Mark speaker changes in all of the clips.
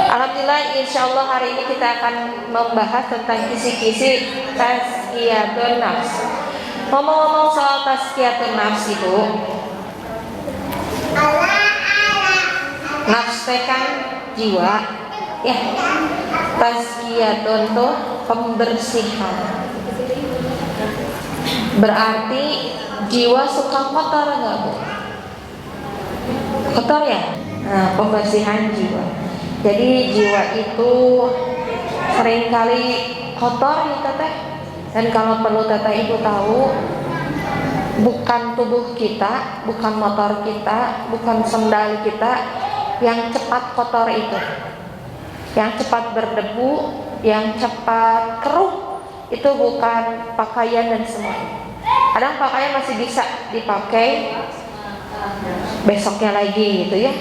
Speaker 1: Alhamdulillah, insya Allah hari ini kita akan membahas tentang kisi-kisi tazkiyatun nafs. Ngomong-ngomong soal tazkiyatun nafs itu, nafs kan jiwa, ya. Tazkiyatun tuh pembersihan. Berarti jiwa suka kotor nggak, Bu? Kotor ya? Nah, pembersihan jiwa. Jadi jiwa itu seringkali kotor ya teteh. Dan kalau perlu teteh ibu tahu, bukan tubuh kita, bukan motor kita, bukan sendal kita yang cepat kotor itu. Yang cepat berdebu, yang cepat keruh, itu bukan pakaian dan semuanya. Kadang pakaian masih bisa dipakai besoknya lagi gitu ya,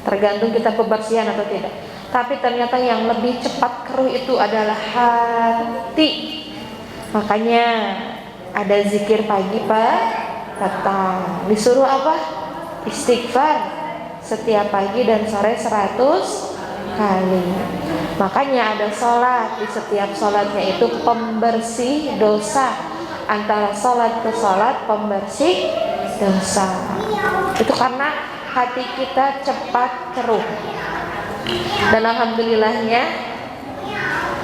Speaker 1: tergantung kita kebersihan atau tidak. Tapi ternyata yang lebih cepat keruh itu adalah hati. Makanya ada zikir pagi petang. Disuruh apa? Istighfar setiap pagi dan sore 100 kali. Makanya ada sholat, di setiap sholatnya itu pembersih dosa. Antara sholat ke sholat pembersih dosa. Itu karena hati kita cepat keruh. Dan alhamdulillahnya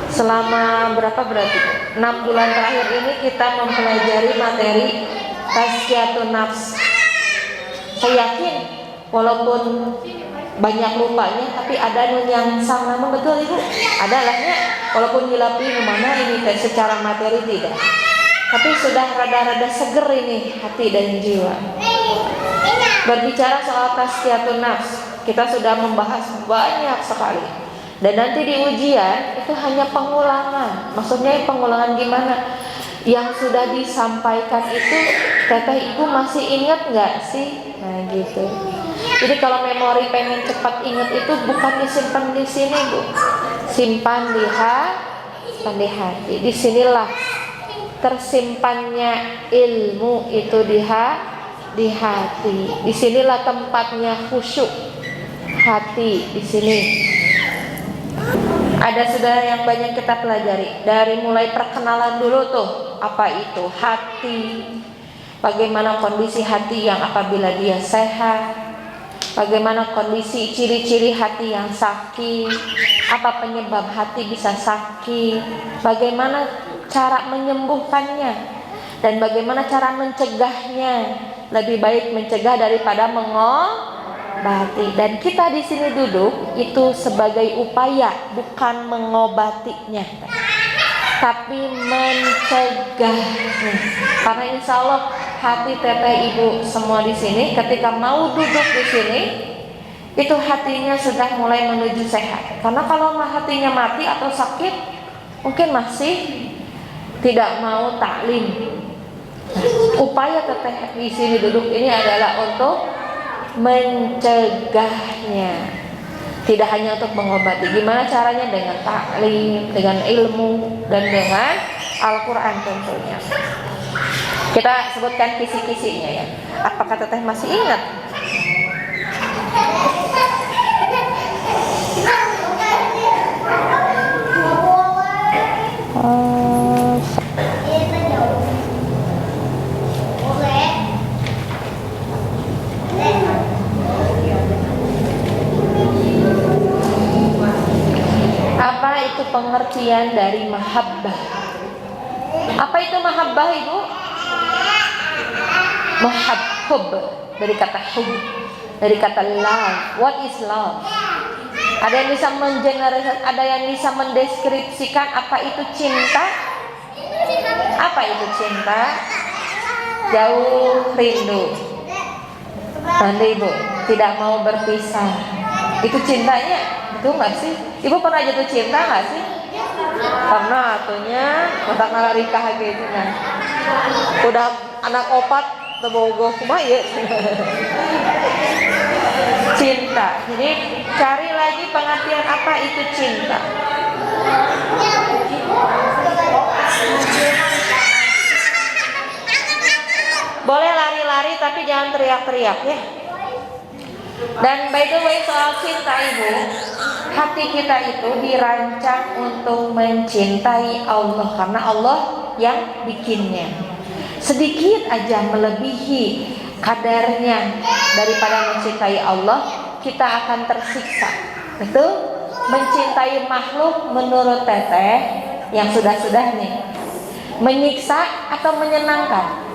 Speaker 1: selama berapa berarti 6 bulan terakhir ini kita mempelajari materi tazkiyatun nafs. Saya yakin walaupun banyak lupanya, tapi ada yang sama betul ibu. Ada lahnya walaupun nyilapi mana ini secara materi tidak. Tapi sudah rada-rada seger ini hati dan jiwa. Berbicara soal tazkiyatun nafs, kita sudah membahas banyak sekali. Dan nanti di ujian itu hanya pengulangan. Maksudnya pengulangan gimana? Yang sudah disampaikan itu teteh ibu masih ingat nggak sih? Nah gitu. Jadi kalau memori pengen cepat ingat itu bukan disimpan di sini, Bu. Simpan di hati. Disinilah tersimpannya ilmu itu di hati. Disinilah tempatnya khusyuk hati di sini. Ada saudara yang banyak kita pelajari dari mulai perkenalan dulu tuh, apa itu hati, bagaimana kondisi hati yang apabila dia sehat, bagaimana kondisi ciri-ciri hati yang sakit, apa penyebab hati bisa sakit, bagaimana cara menyembuhkannya, dan bagaimana cara mencegahnya. Lebih baik mencegah daripada mengobati. Dan kita di sini duduk itu sebagai upaya, bukan mengobatinya, tapi mencegahnya. Karena insya Allah hati teteh ibu semua di sini ketika mau duduk di sini itu hatinya sudah mulai menuju sehat. Karena kalau hatinya mati atau sakit, mungkin masih tidak mau taklim. Upaya teteh di sini duduk ini adalah untuk mencegahnya, tidak hanya untuk mengobati. Gimana caranya? Dengan taklim, dengan ilmu, dan dengan Al-Quran tentunya. Kita sebutkan kisi-kisinya ya. Apakah teteh masih ingat? Apa itu pengertian dari mahabbah? Apa itu mahabbah ibu? Hub dari kata hub, dari kata love. What is love? Ada yang bisa mengeneralisasi, ada yang bisa mendeskripsikan apa itu cinta? Apa itu cinta? Jauh rindu. Nanti ibu tidak mau berpisah. Itu cintanya, betul nggak sih? Ibu pernah jatuh cinta nggak sih? Pernah, atunya mata ngalarikah gitu nah. Udah anak opat tebogoh kumaya. Cinta. Jadi cari lagi pengertian apa itu cinta. Boleh lari-lari tapi jangan teriak-teriak ya. Dan by the way, soal cinta ibu, hati kita itu dirancang untuk mencintai Allah karena Allah yang bikinnya. Sedikit aja melebihi kadarnya daripada mencintai Allah, kita akan tersiksa. Itu mencintai makhluk menurut teteh yang sudah-sudah nih, menyiksa atau menyenangkan?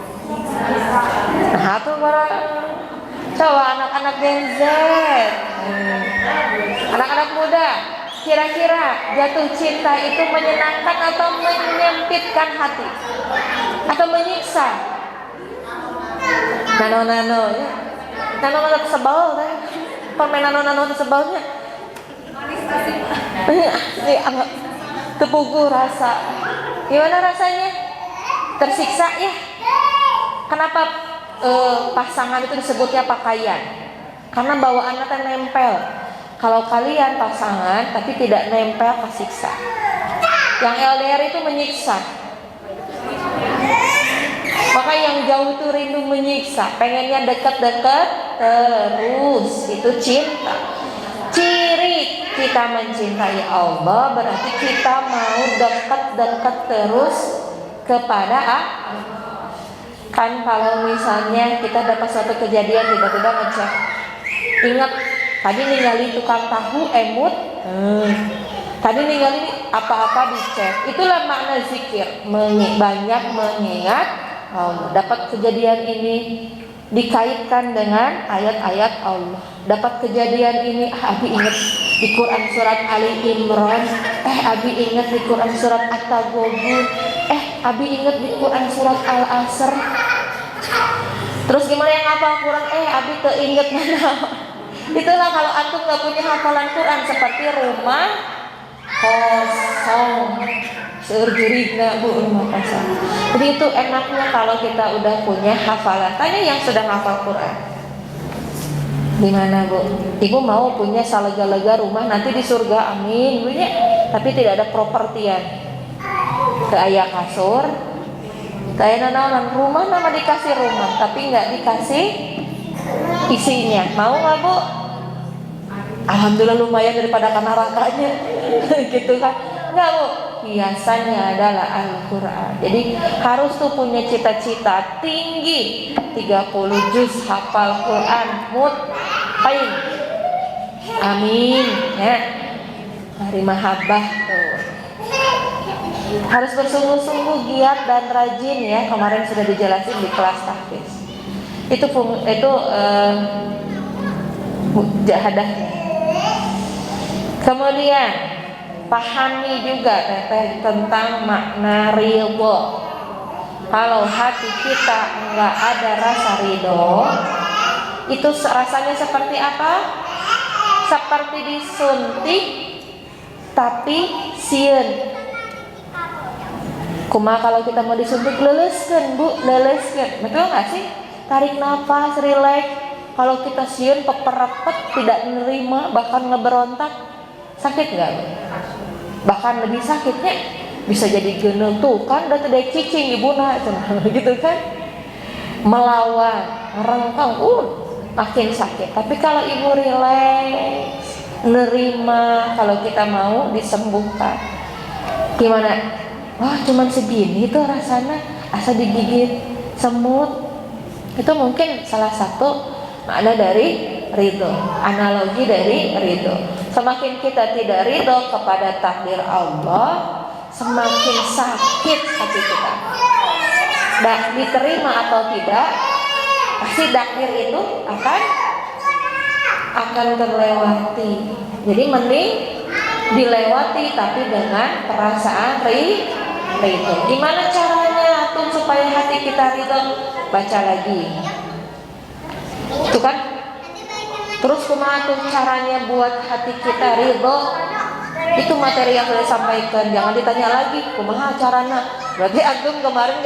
Speaker 1: Nah, itu para coba anak-anak Gen Z, anak-anak muda, kira-kira jatuh cinta itu menyenangkan atau menyempitkan hati atau menyiksa? Nano-nano ya, nano-nano sebel kan? Permen nano-nano sebelnya tepugu rasa. Gimana rasanya? Tersiksa ya. Kenapa pasangan itu disebutnya pakaian? Karena bawaannya kan nempel. Kalau kalian pasangan tapi tidak nempel, kesiksa. Yang LDR itu menyiksa. Maka yang jauh itu rindu menyiksa, pengennya dekat-dekat terus. Itu cinta. Ciri kita mencintai Allah berarti kita mau dekat-dekat terus kepada Allah. Kan kalau misalnya kita dapat suatu kejadian tiba-tiba ngecek, ingat tadi ninggalin tukang tahu emut, tadi ninggalin apa-apa dicek. Itulah makna zikir, banyak mengingat Allah. Dapat kejadian ini dikaitkan dengan ayat-ayat Allah. Dapat kejadian ini, Abi ingat di Quran surat Ali Imran, Abi ingat di Quran surat At-Taghabun, Abi ingat di Quran surat Al-Asr. Terus gimana yang hafal Quran? Abi keinget mana? Itulah kalau antum gak punya hafalan Quran, seperti rumah kosong, serjurigna bu, rumah kosong. Jadi itu enaknya kalau kita udah punya hafalan. Tanya yang sudah hafal Quran. Gimana bu? Ibu mau punya salega-lega rumah nanti di surga, amin bu ya. Tapi tidak ada propertian. Ke ayah kasur, kayak nanawan rumah nama dikasih rumah, tapi nggak dikasih isinya. Mau nggak bu? Alhamdulillah lumayan daripada nerakanya, gitu kan? Nggak bu. Hiasannya adalah Al-Quran. Jadi harus tuh punya cita-cita tinggi, 30 juz hafal Quran, mutqin. Amin ya. Hari mahabbah tuh. Harus bersungguh-sungguh, giat dan rajin ya. Kemarin sudah dijelasin di kelas tahfiz. Itu jahadahnya. Kemudian pahami juga teteh tentang makna ridho. Kalau hati kita enggak ada rasa ridho, itu rasanya seperti apa? Seperti disuntik tapi sieun. Kumaha kalau kita mau disuntik, leleskeun bu, leleskeun. Betul nggak sih? Tarik nafas, rileks. Kalau kita sieun peperapet, tidak menerima, bahkan ngeberontak, sakit nggak? Bahkan lebih sakitnya bisa jadi genel tuh kan, udah tidak cicing ibuna, gitu kan? Melawan, rengkang, makin sakit. Tapi kalau ibu rileks, nerima, kalau kita mau disembuhkan, gimana? Wah cuman segini tuh rasanya, asa digigit semut. Itu mungkin salah satu makna dari ridho, analogi dari ridho. Semakin kita tidak ridho kepada takdir Allah, semakin sakit hati kita. Dan diterima atau tidak, pasti takdir itu akan terlewati. Jadi mending dilewati tapi dengan perasaan ridho. Gimana caranya tuh supaya hati kita ridho? Baca lagi. Itu kan. Terus kumaha tuh caranya buat hati kita ridho? Itu materi yang saya sampaikan. Jangan ditanya lagi kumaha caranya. Berarti antum kemarin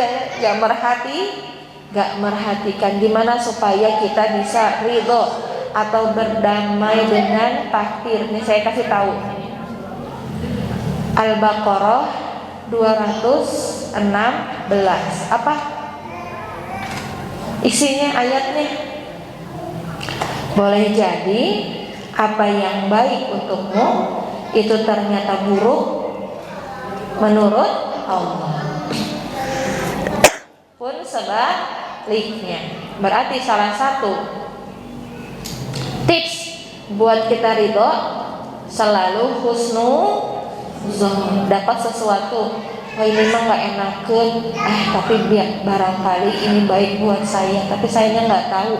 Speaker 1: gak merhatikan gimana supaya kita bisa ridho atau berdamai dengan takdir. Ini saya kasih tahu. Al-Baqarah 216. Apa isinya ayatnya? Boleh jadi apa yang baik untukmu itu ternyata buruk menurut Allah. Pun sebaliknya. Berarti salah satu tips buat kita ridho selalu husnuzon. Dapat sesuatu, oh ini mah nggak enakeun, tapi barangkali ini baik buat saya, tapi sayanya nggak tahu.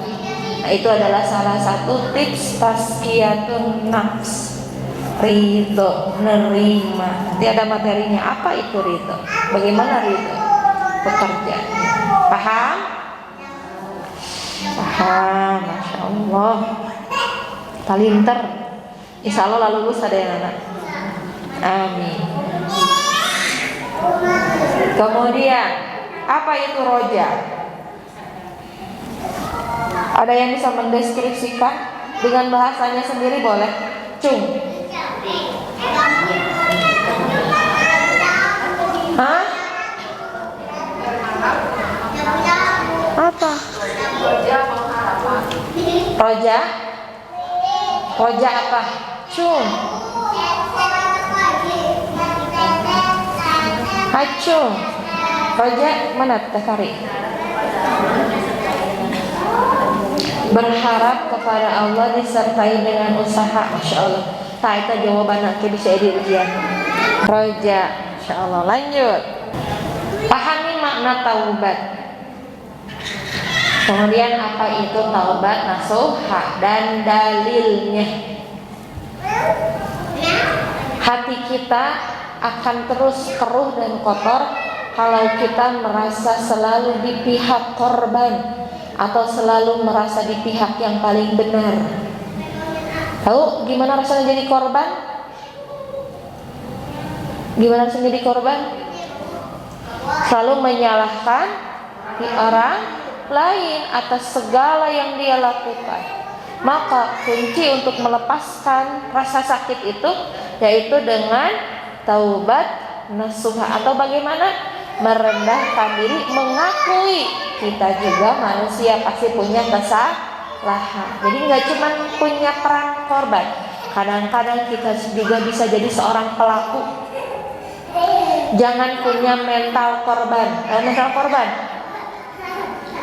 Speaker 1: Nah, itu adalah salah satu tips tazkiyatun nafs. Ridho, nerima. Nanti ada materinya, apa itu ridho, bagaimana ridho bekerja. Paham? Paham, Masya Allah. Talinter, insya Allah lalu lulus ada yang anak. Amin. Kemudian apa itu roja? Ada yang bisa mendeskripsikan dengan bahasanya sendiri boleh? Cung. Hah? Apa? Roja? Roja apa? Cung. Acung. Roja mana Teh Kari? Berharap kepada Allah disertai dengan usaha. Masya Allah. Nah itu jawaban nanti bisa di ujian. Roja. Masya Allah. Lanjut. Pahami makna taubat. Kemudian apa itu taubat nasuha dan dalilnya. Hati kita akan terus keruh dan kotor kalau kita merasa selalu di pihak korban atau selalu merasa di pihak yang paling benar. Tahu gimana rasanya jadi korban? Gimana rasanya jadi korban? Selalu menyalahkan di orang lain atas segala yang dia lakukan. Maka kunci untuk melepaskan rasa sakit itu yaitu dengan taubat nasuha, atau bagaimana? Merendahkan diri, mengakui kita juga manusia pasti punya kesalahan. Jadi nggak cuma punya peran korban, kadang-kadang kita juga bisa jadi seorang pelaku. Jangan punya mental korban. Mental korban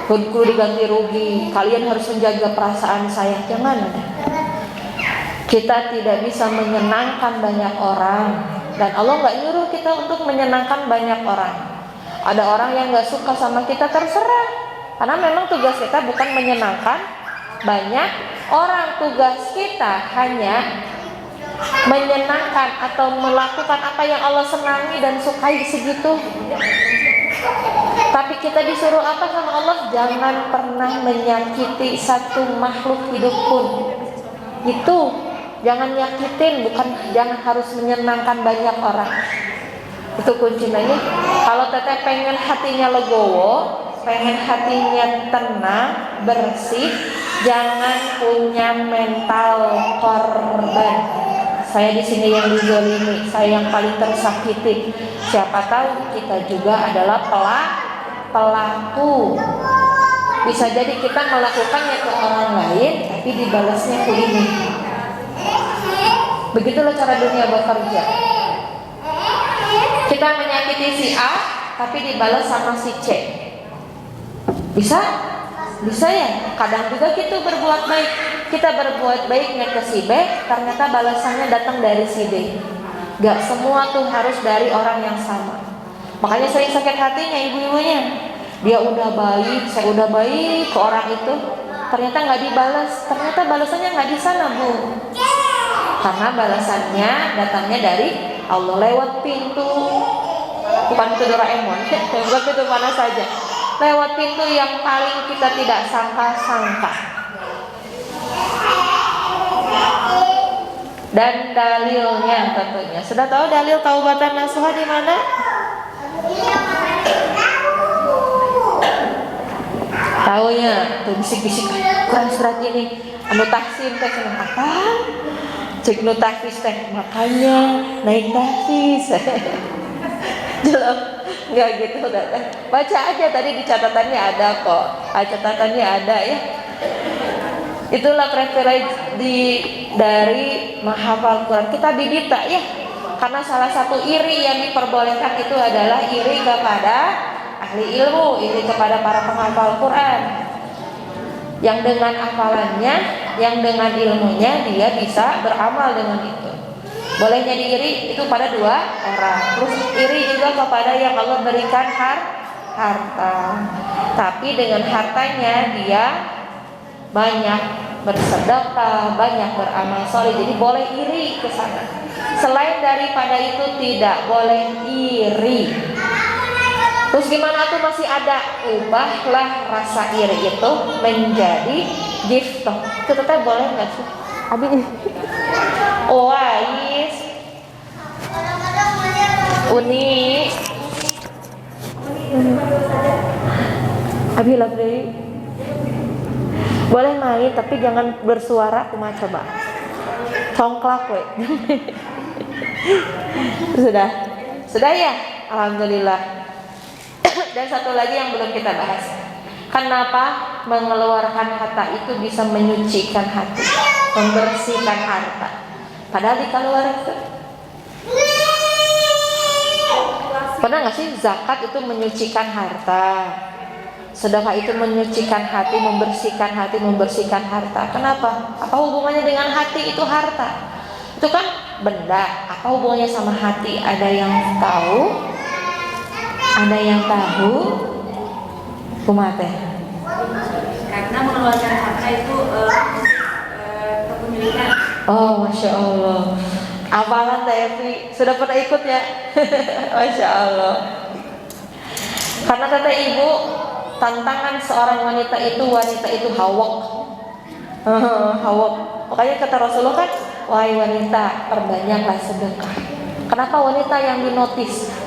Speaker 1: kudu diganti rugi, kalian harus menjaga perasaan saya. Jangan. Kita tidak bisa menyenangkan banyak orang, dan Allah nggak nyuruh kita untuk menyenangkan banyak orang. Ada orang yang nggak suka sama kita, terserah, karena memang tugas kita bukan menyenangkan banyak orang. Tugas kita hanya menyenangkan atau melakukan apa yang Allah senangi dan sukai, segitu. Tapi kita disuruh apa sama Allah? Jangan pernah menyakiti satu makhluk hidup pun. Itu jangan nyakitin, bukan jangan harus menyenangkan banyak orang. Itu kuncinya. Kalau teteh pengen hatinya legowo, pengen hatinya tenang, bersih, jangan punya mental korban. Saya di sini yang dizolimi, saya yang paling tersakiti. Siapa tahu kita juga adalah pelaku. Bisa jadi kita melakukannya ke orang lain, tapi dibalasnya ke ini. Begitulah cara dunia bekerja. Kita menyakiti si A, tapi dibalas sama si C. Bisa? Bisa ya? Kadang juga kita berbuat baik. Kita berbuat baiknya ke si B, ternyata balasannya datang dari si D. Gak semua tuh harus dari orang yang sama. Makanya sering sakit hatinya ibu-ibunya. Dia udah baik, saya udah baik ke orang itu, ternyata gak dibalas. Ternyata balasannya gak di sana, Bu. Karena balasannya datangnya dari Allah lewat pintu, bukan pintu Doraemon, bukan pintu mana saja, lewat pintu yang paling kita tidak sangka-sangka. Dan dalilnya tentunya sudah tahu dalil taubatan nasuha di mana? Taunya tuh bisik-bisik kurang surat ini, anu tahsin teh apa? Cek nu tahfiz teh makanya naik tahfiz. Jelas nggak gitu udah. Baca aja tadi di catatannya ada kok. Catatannya ada ya. Itulah privilege dari menghafal Quran. Kita dididik ya, karena salah satu iri yang diperbolehkan itu adalah iri kepada ahli ilmu, iri kepada para penghafal Quran. Yang dengan hafalannya, yang dengan ilmunya dia bisa beramal dengan itu. Boleh jadi iri itu pada dua orang. Terus iri juga kepada yang Allah berikan harta. Tapi dengan hartanya dia banyak bersedekah, banyak beramal soleh. Jadi boleh iri ke sana. Selain daripada itu tidak boleh iri. Terus gimana tuh masih ada? Ubahlah rasa iri itu menjadi gift. Itu teteh boleh nggak sih? Abi Wais Uni Abi Labri boleh main tapi jangan bersuara. Kumaha coba congklak we. Sudah ya, alhamdulillah. Dan satu lagi yang belum kita bahas, kenapa mengeluarkan harta itu bisa menyucikan hati, membersihkan harta, padahal dikeluarkan. Pernah nggak sih zakat itu menyucikan harta, sedekah itu menyucikan hati, membersihkan harta. Kenapa? Apa hubungannya dengan hati itu harta? Itu kan benda. Apa hubungannya sama hati? Ada yang tahu? Ada yang tahu? Kumaha teh?
Speaker 2: Karena mengeluarkan harta itu kepemilikan.
Speaker 1: Oh, masya Allah. Apalan teh Evi sudah pernah ikut ya? Masya Allah. Karena kata ibu, tantangan seorang wanita itu hawak. Hawak. Makanya kata Rasulullah kan, wahai wanita, perbanyaklah sedekah. Kenapa wanita yang dinotis?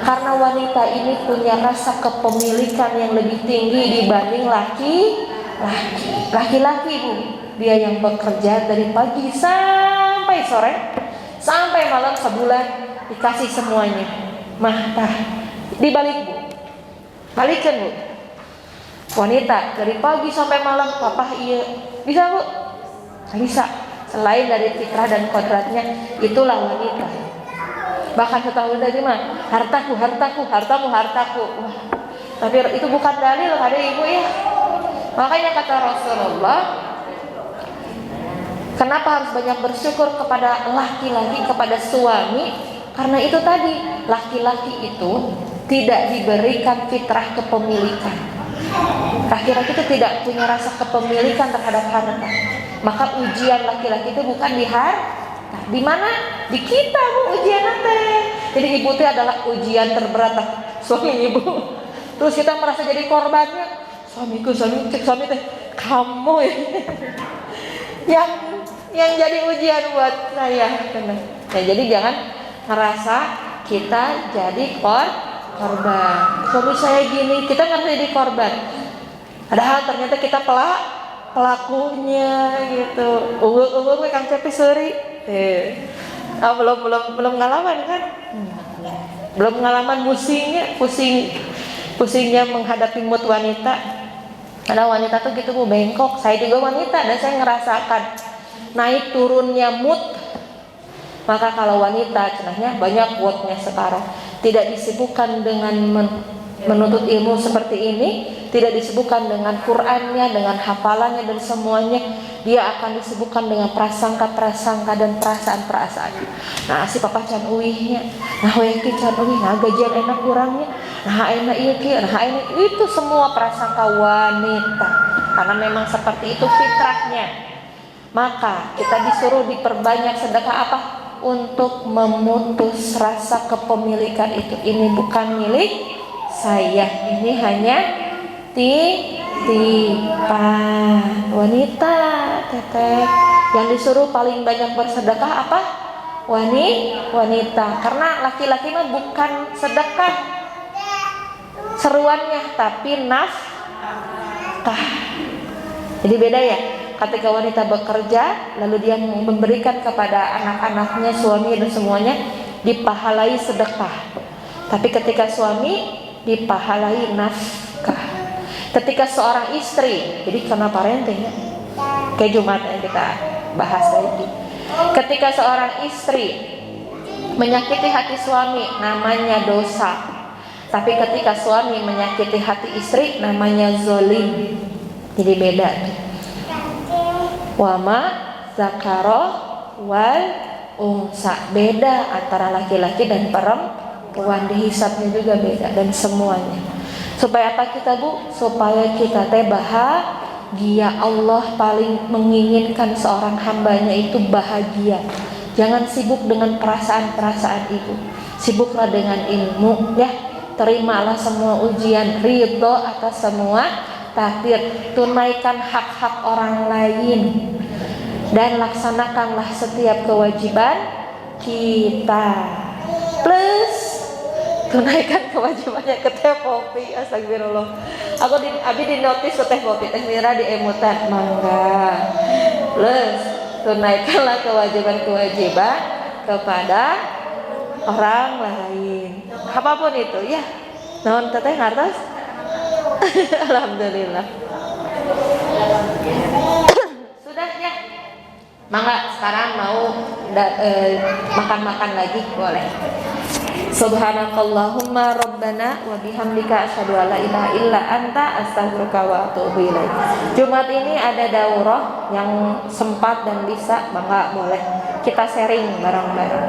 Speaker 1: Karena wanita ini punya rasa kepemilikan yang lebih tinggi dibanding laki-laki bu. Dia yang bekerja dari pagi sampai sore, sampai malam sebulan dikasih semuanya. Dibalik bu, balikan bu. Wanita dari pagi sampai malam, papa iya bisa bu? Bisa. Selain dari fitrah dan kodratnya, itulah wanita. Bahkan ketahui dari mana? Hartamu. Wah, tapi itu bukan dalil pada ibu ya. Makanya kata Rasulullah, kenapa harus banyak bersyukur kepada laki-laki, kepada suami? Karena itu tadi, laki-laki itu tidak diberikan fitrah kepemilikan. Laki-laki itu tidak punya rasa kepemilikan terhadap harta. Maka ujian laki-laki itu bukan di harta. Di mana? Di kita bu ujian nanti. Jadi ibu itu adalah ujian terberat suami ibu. Terus kita merasa jadi korbannya. Suami teh kamu ya. yang jadi ujian buat saya. Ya, jadi jangan ngerasa kita jadi korban. Suami saya gini, kita ngerasa jadi korban. Padahal ternyata kita pelakunya gitu. Unggul Kang Cepi seri. Belum ngalaman kan? Belum ngalaman pusingnya menghadapi mood wanita. Karena wanita tuh gitu bu, bengkok. Saya juga wanita dan saya ngerasakan naik turunnya mood. Maka kalau wanita cenahnya banyak quote-nya sekarang, tidak disibukkan dengan menuntut ilmu seperti ini, tidak disibukkan dengan Qur'annya, dengan hafalannya dan semuanya. Dia akan disibukkan dengan prasangka-prasangka dan perasaan-perasaan. Nah, si papa can uihnya, nah weki can uih, nah gajian enak kurangnya, nah enak iya, nah enak itu semua prasangka wanita. Karena memang seperti itu fitrahnya. Maka kita disuruh diperbanyak sedekah apa? Untuk memutus rasa kepemilikan itu. Ini bukan milik saya, ini hanya titipan. Wanita teteh yang disuruh paling banyak bersedekah apa? Wanita. Karena laki-laki mah bukan sedekah seruannya, tapi nafkah. Jadi beda ya. Ketika wanita bekerja, lalu dia memberikan kepada anak-anaknya, suami dan semuanya, dipahalai sedekah. Tapi ketika suami, dipahalai nafkah. Ketika seorang istri, jadi karena parenting ya, Kayak Jumat yang kita bahas tadi. Ketika seorang istri menyakiti hati suami, namanya dosa. Tapi ketika suami menyakiti hati istri, namanya zolim. Jadi beda. Wama zakaro wal unsa, beda antara laki-laki dan perempuan, dihisabnya juga beda dan semuanya. Supaya apa kita Bu? Supaya kita bahagia. Allah paling menginginkan seorang hambanya itu bahagia. Jangan sibuk dengan perasaan-perasaan itu. Sibuklah dengan ilmu ya. Terimalah semua ujian, ridho atas semua takdir. Tunaikan hak-hak orang lain dan laksanakanlah setiap kewajiban kita. Plus tunaikan kewajibannya ke Teh Popi. Astagfirullah. Abi di notis ke Teh Popi, Teh Mira di emutan mangga. Plus tunaikanlah kewajiban-kewajiban kepada orang lain. Apapun itu ya. Naon teteh ngartos? Alhamdulillah. Sudah ya. Mangga sekarang mau makan-makan lagi boleh. Subhanakallahumma rabbana wa bihamdika asyhadu an la ilaha illa anta astaghfiruka wa atubu ilaik. Jumat ini ada daurah yang sempat dan bisa, mangga boleh kita sharing bareng-bareng.